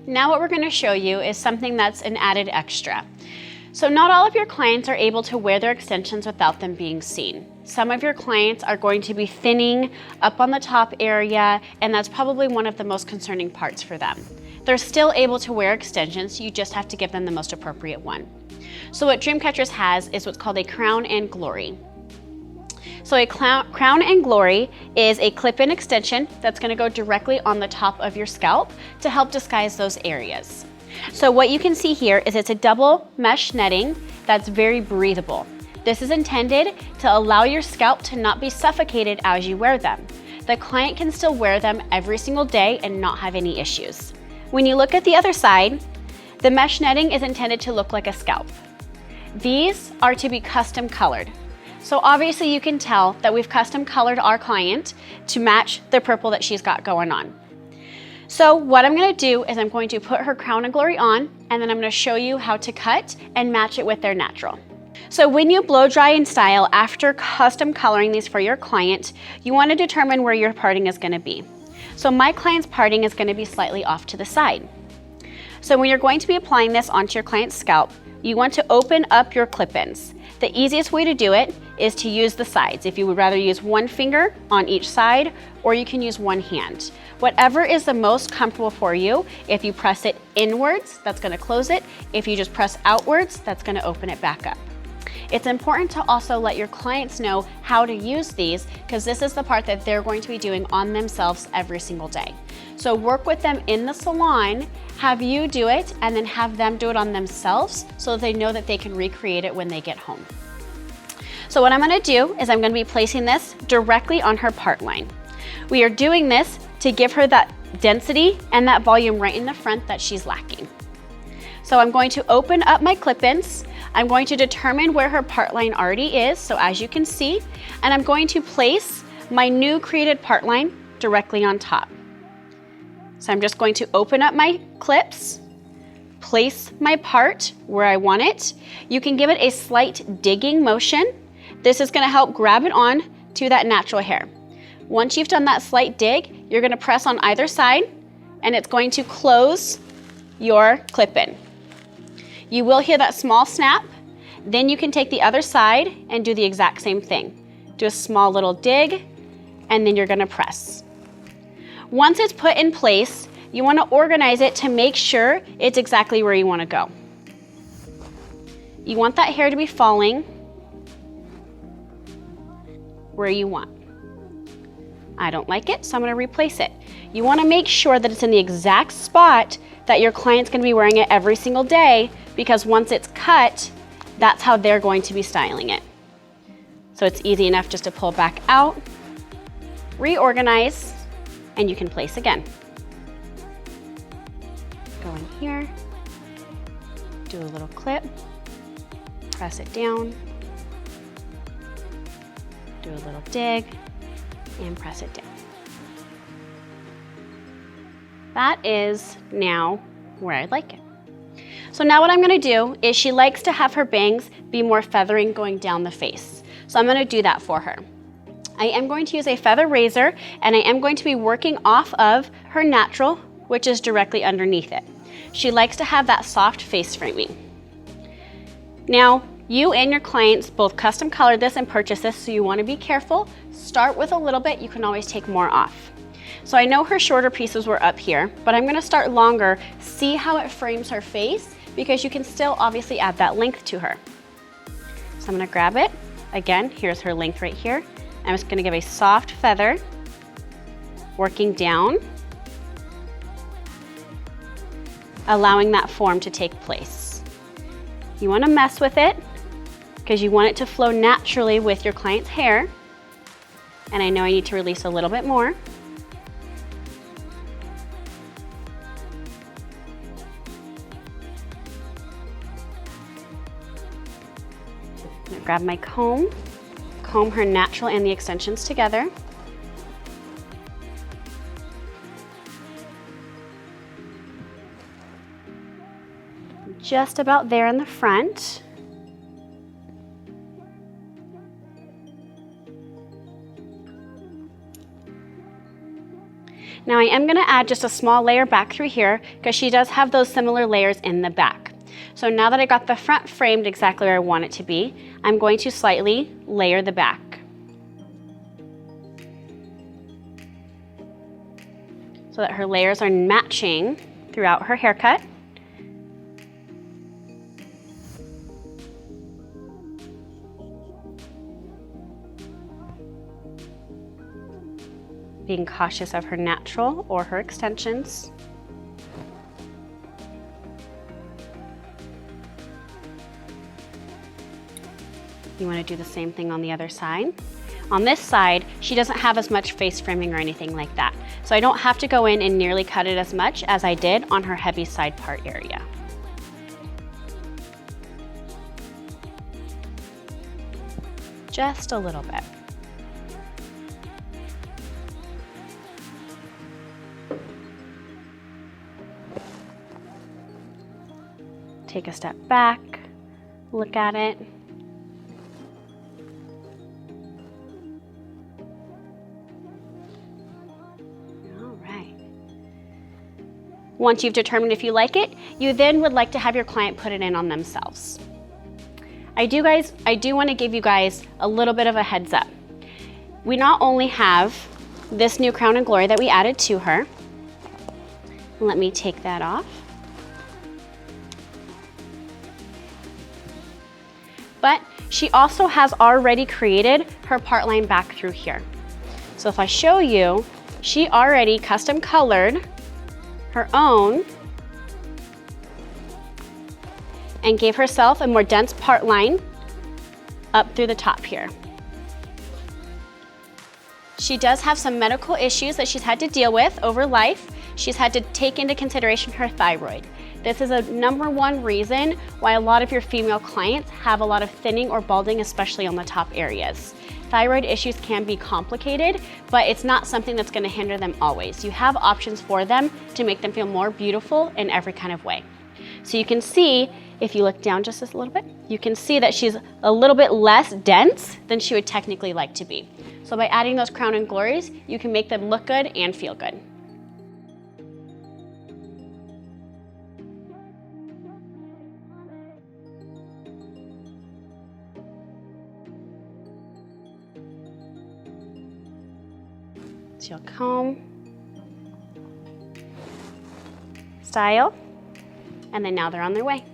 Now what we're going to show you is something that's an added extra. So not all of your clients are able to wear their extensions without them being seen. Some of your clients are going to be thinning up on the top area, and that's probably one of the most concerning parts for them. They're still able to wear extensions, you just have to give them the most appropriate one. So what DreamCatchers has is what's called a crown and glory. So a crown and glory is a clip-in extension that's going to go directly on the top of your scalp to help disguise those areas. So what you can see here is it's a double mesh netting that's very breathable. This is intended to allow your scalp to not be suffocated as you wear them. The client can still wear them every single day and not have any issues. When you look at the other side, the mesh netting is intended to look like a scalp. These are to be custom colored. So obviously you can tell that we've custom colored our client to match the purple that she's got going on. So what I'm going to do is I'm going to put her crown and glory on, and then I'm going to show you how to cut and match it with their natural. So when you blow dry and style after custom coloring these for your client, you want to determine where your parting is going to be. So my client's parting is going to be slightly off to the side. So when you're going to be applying this onto your client's scalp, you want to open up your clip-ins. The easiest way to do it is to use the sides. If you would rather use one finger on each side, or you can use one hand. Whatever is the most comfortable for you. If you press it inwards, that's going to close it. If you just press outwards, that's going to open it back up. It's important to also let your clients know how to use these, because this is the part that they're going to be doing on themselves every single day. So work with them in the salon, have you do it, and then have them do it on themselves so that they know that they can recreate it when they get home. So what I'm going to do is I'm going to be placing this directly on her part line. We are doing this to give her that density and that volume right in the front that she's lacking. So I'm going to open up my clip-ins. I'm going to determine where her part line already is, so as you can see, and I'm going to place my new created part line directly on top. So I'm just going to open up my clips, place my part where I want it. You can give it a slight digging motion. This is going to help grab it on to that natural hair. Once you've done that slight dig, you're going to press on either side, and it's going to close your clip-in. You will hear that small snap. Then you can take the other side and do the exact same thing. Do a small little dig, and then you're going to press. Once it's put in place, you want to organize it to make sure it's exactly where you want to go. You want that hair to be falling where you want. I don't like it, so I'm going to replace it. You want to make sure that it's in the exact spot that your client's going to be wearing it every single day, because once it's cut, that's how they're going to be styling it. So it's easy enough just to pull back out, reorganize, and you can place again. Go in here, do a little clip, press it down, do a little dig, and press it down. That is now where I'd like it. So now what I'm going to do is she likes to have her bangs be more feathering going down the face. So I'm going to do that for her. I am going to use a feather razor, and I am going to be working off of her natural, which is directly underneath it. She likes to have that soft face framing. Now, you and your clients both custom colored this and purchased this, so you want to be careful. Start with a little bit, you can always take more off. So I know her shorter pieces were up here, but I'm going to start longer, see how it frames her face, because you can still obviously add that length to her. So I'm going to grab it. Again, here's her length right here. I'm just going to give a soft feather, working down, allowing that form to take place. You want to mess with it because you want it to flow naturally with your client's hair. And I know I need to release a little bit more. I'm going to grab my comb her natural and the extensions together. Just about there in the front. Now I am gonna add just a small layer back through here because she does have those similar layers in the back. So now that I got the front framed exactly where I want it to be, I'm going to slightly layer the back. So that her layers are matching throughout her haircut. Being cautious of her natural or her extensions. You want to do the same thing on the other side. On this side, she doesn't have as much face framing or anything like that. So I don't have to go in and nearly cut it as much as I did on her heavy side part area. Just a little bit. Take a step back, look at it. Once you've determined if you like it, you then would like to have your client put it in on themselves. I do want to give you guys a little bit of a heads up. We not only have this new crown and glory that we added to her. Let me take that off. But she also has already created her part line back through here. So if I show you, she already custom colored her own and gave herself a more dense part line up through the top here. She does have some medical issues that she's had to deal with over life. She's had to take into consideration her thyroid. This is a #1 reason why a lot of your female clients have a lot of thinning or balding, especially on the top areas. Thyroid issues can be complicated, but it's not something that's going to hinder them always. You have options for them to make them feel more beautiful in every kind of way. So you can see, if you look down just a little bit, you can see that she's a little bit less dense than she would technically like to be. So by adding those crown and glories, you can make them look good and feel good. So you'll comb, style, and then now they're on their way.